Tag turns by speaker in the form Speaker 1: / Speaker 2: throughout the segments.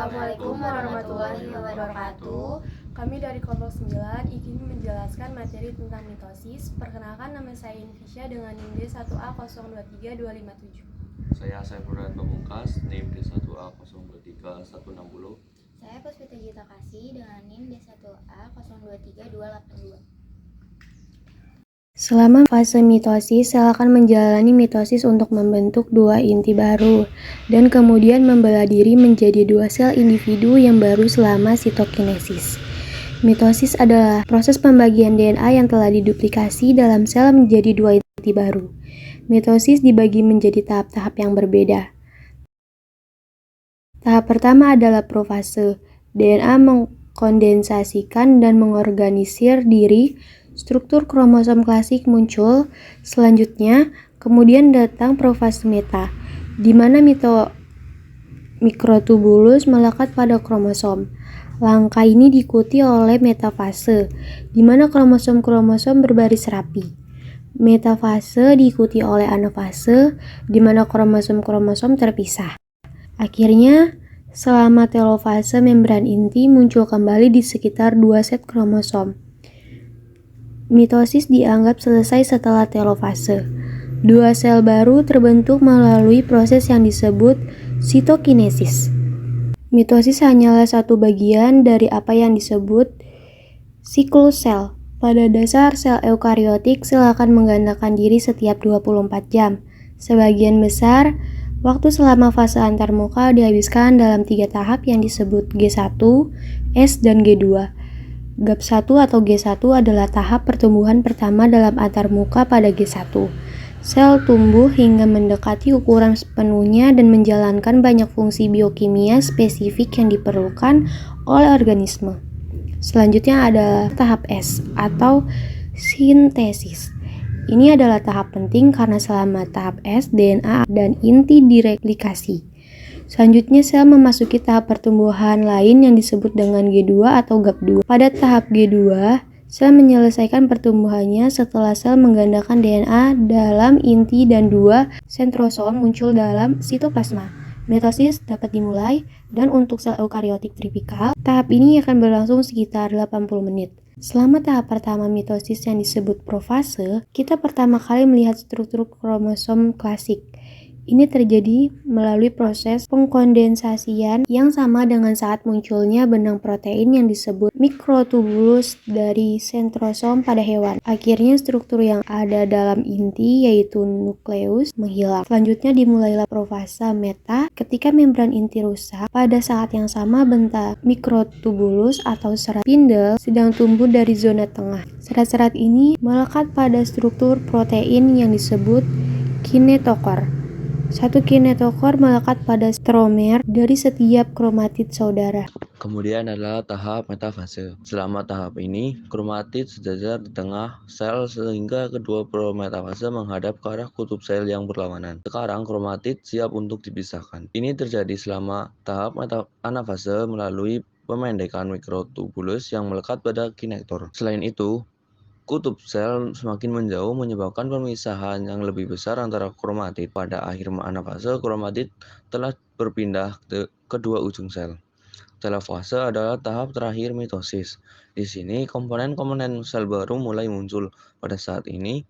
Speaker 1: Assalamualaikum warahmatullahi wabarakatuh. Kami dari kelompok 9 ingin menjelaskan materi tentang mitosis. Perkenalkan, nama saya Invisya dengan NIM D1A023257.
Speaker 2: Saya Saifuran Pamungkas, NIM D1A023160.
Speaker 3: Saya Puspita Gita Kasih dengan NIM D1A023282.
Speaker 4: Selama fase mitosis, sel akan menjalani mitosis untuk membentuk dua inti baru dan kemudian membelah diri menjadi dua sel individu yang baru selama sitokinesis. Mitosis adalah proses pembagian DNA yang telah diduplikasi dalam sel menjadi dua inti baru. Mitosis dibagi menjadi tahap-tahap yang berbeda. Tahap pertama adalah profase. DNA mengkondensasikan dan mengorganisir diri. Struktur kromosom klasik muncul. Selanjutnya, kemudian datang profase meta, di mana mikrotubulus melekat pada kromosom. Langkah ini diikuti oleh metafase, di mana kromosom-kromosom berbaris rapi. Metafase diikuti oleh anafase, di mana kromosom-kromosom terpisah. Akhirnya, selama telofase membran inti muncul kembali di sekitar 2 set kromosom. Mitosis dianggap selesai setelah telofase. Dua sel baru terbentuk melalui proses yang disebut sitokinesis. Mitosis hanyalah satu bagian dari apa yang disebut siklus sel. Pada dasar sel eukariotik, sel akan menggandakan diri setiap 24 jam. Sebagian besar waktu selama fase antarmuka dihabiskan dalam 3 tahap yang disebut G1, S, dan G2. GAP1 atau G1 adalah tahap pertumbuhan pertama dalam antarmuka pada G1. Sel tumbuh hingga mendekati ukuran sepenuhnya dan menjalankan banyak fungsi biokimia spesifik yang diperlukan oleh organisme. Selanjutnya ada tahap S atau sintesis. Ini adalah tahap penting karena selama tahap S, DNA dan inti direplikasi. Selanjutnya, sel memasuki tahap pertumbuhan lain yang disebut dengan G2 atau GAP2. Pada tahap G2, sel menyelesaikan pertumbuhannya setelah sel menggandakan DNA dalam inti dan 2 sentrosom muncul dalam sitoplasma. Mitosis dapat dimulai, dan untuk sel eukariotik tipikal, tahap ini akan berlangsung sekitar 80 menit. Selama tahap pertama mitosis yang disebut profase, kita pertama kali melihat struktur kromosom klasik. Ini terjadi melalui proses pengkondensasian yang sama dengan saat munculnya benang protein yang disebut mikrotubulus dari sentrosom pada hewan. Akhirnya struktur yang ada dalam inti yaitu nukleus menghilang. Selanjutnya dimulailah profase meta ketika membran inti rusak. Pada saat yang sama bentuk mikrotubulus atau serat spindle sedang tumbuh dari zona tengah. Serat-serat ini melekat pada struktur protein yang disebut kinetokor. Satu kinetokor melekat pada stromer dari setiap kromatid saudara.
Speaker 2: Kemudian adalah tahap metafase. Selama tahap ini, kromatid sejajar di tengah sel sehingga kedua prometafase menghadap ke arah kutub sel yang berlawanan. Sekarang kromatid siap untuk dipisahkan. Ini terjadi selama tahap anafase melalui pemendekan mikrotubulus yang melekat pada kinektor. Selain itu, kutub sel semakin menjauh menyebabkan pemisahan yang lebih besar antara kromatid. Pada akhir anafase, kromatid telah berpindah ke kedua ujung sel. Telofase adalah tahap terakhir mitosis. Di sini komponen-komponen sel baru mulai muncul. Pada saat ini,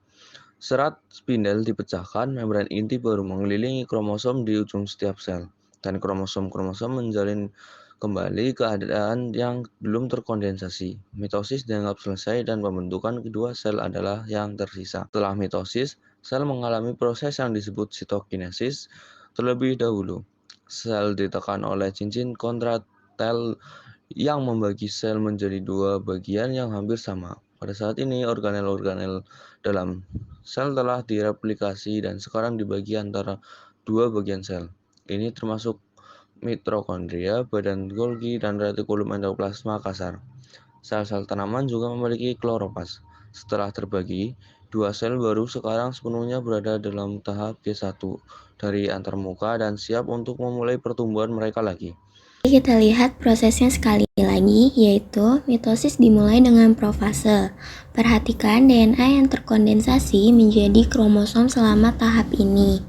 Speaker 2: serat spindle dipecahkan, membran inti baru mengelilingi kromosom di ujung setiap sel, dan kromosom-kromosom menjalin kembali keadaan yang belum terkondensasi. Mitosis dianggap selesai dan pembentukan kedua sel adalah yang tersisa. Setelah mitosis, sel mengalami proses yang disebut sitokinesis terlebih dahulu. Sel ditekan oleh cincin kontratel yang membagi sel menjadi dua bagian yang hampir sama. Pada saat ini, organel-organel dalam sel telah direplikasi dan sekarang dibagi antara dua bagian sel. Ini termasuk mitokondria, badan Golgi, dan retikulum endoplasma kasar. Sel-sel tanaman juga memiliki kloroplas. Setelah terbagi, dua sel baru sekarang sepenuhnya berada dalam tahap G1 dari antarmuka dan siap untuk memulai pertumbuhan mereka lagi.
Speaker 3: Kita lihat prosesnya sekali lagi, yaitu mitosis dimulai dengan profase. Perhatikan DNA yang terkondensasi menjadi kromosom selama tahap ini.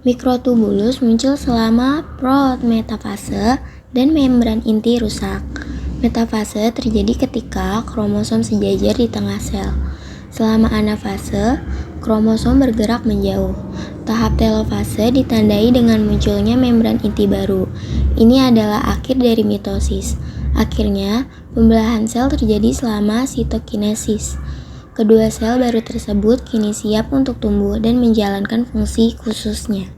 Speaker 3: Mikrotubulus muncul selama prometafase dan membran inti rusak. Metafase terjadi ketika kromosom sejajar di tengah sel. Selama anafase, kromosom bergerak menjauh. Tahap telofase ditandai dengan munculnya membran inti baru. Ini adalah akhir dari mitosis. Akhirnya, pembelahan sel terjadi selama sitokinesis. Kedua sel baru tersebut kini siap untuk tumbuh dan menjalankan fungsi khususnya.